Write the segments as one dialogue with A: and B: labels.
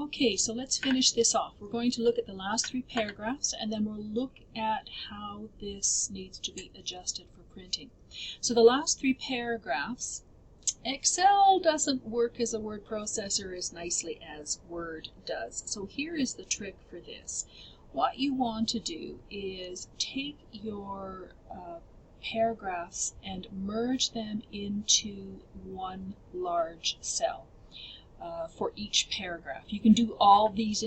A: Okay, so let's finish this off. We're going to look at the last 3 paragraphs, and then we'll look at how this needs to be adjusted for printing. So the last 3 paragraphs, Excel doesn't work as a word processor as nicely as Word does. So here is the trick for this. What you want to do is take your paragraphs and merge them into one large cell. For each paragraph. You can do all these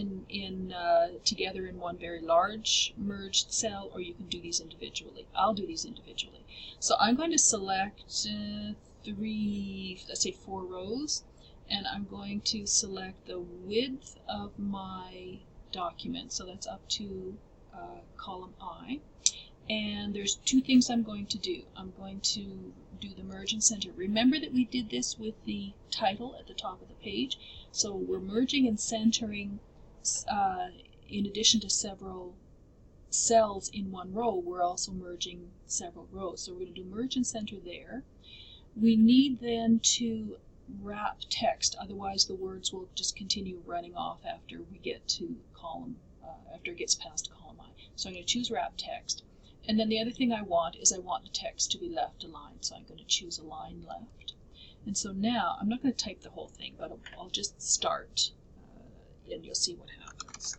A: together in one very large merged cell, or you can do these individually. I'll do these individually. So I'm going to select 4 rows, and I'm going to select the width of my document. So that's up to column I. And there's 2 things I'm going to do. I'm going to do the merge and center. Remember that we did this with the title at the top of the page. So we're merging and centering in addition to several cells in one row, we're also merging several rows. So we're going to do merge and center there. We need then to wrap text, otherwise the words will just continue running off after we get to after it gets past column I. So I'm going to choose wrap text. And then the other thing I want is I want the text to be left aligned. So I'm going to choose align left. And so now I'm not going to type the whole thing, but I'll just start and you'll see what happens.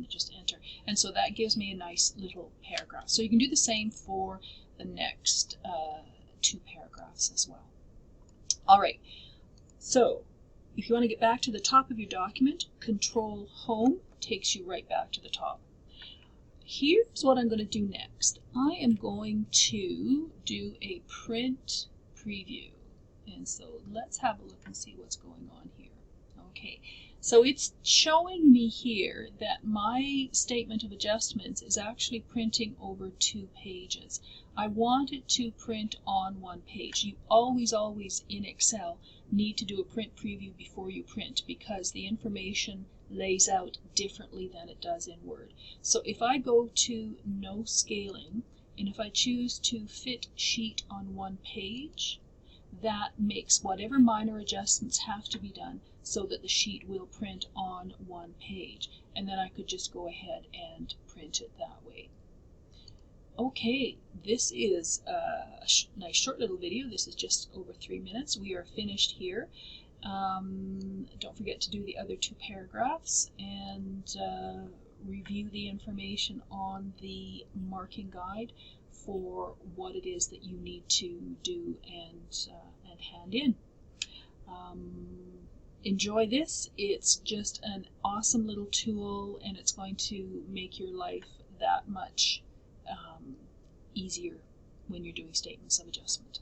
A: Just enter. And so that gives me a nice little paragraph. So you can do the same for the next 2 paragraphs as well. All right, so if you want to get back to the top of your document, Control Home takes you right back to the top. Here's what I'm going to do next. I am going to do a print preview. And so let's have a look and see what's going on here. Okay. So it's showing me here that my statement of adjustments is actually printing over 2 pages. I want it to print on 1 page. You always in Excel need to do a print preview before you print because the information lays out differently than it does in Word. So if I go to no scaling, and if I choose to fit sheet on 1 page, that makes whatever minor adjustments have to be done so that the sheet will print on 1 page. And then I could just go ahead and print it that way. Okay, this is a nice short little video. This is just over 3 minutes. We are finished here. Don't forget to do the other 2 paragraphs and review the information on the marking guide for what it is that you need to do and hand in. Enjoy this. It's just an awesome little tool, and it's going to make your life that much easier when you're doing statements of adjustment.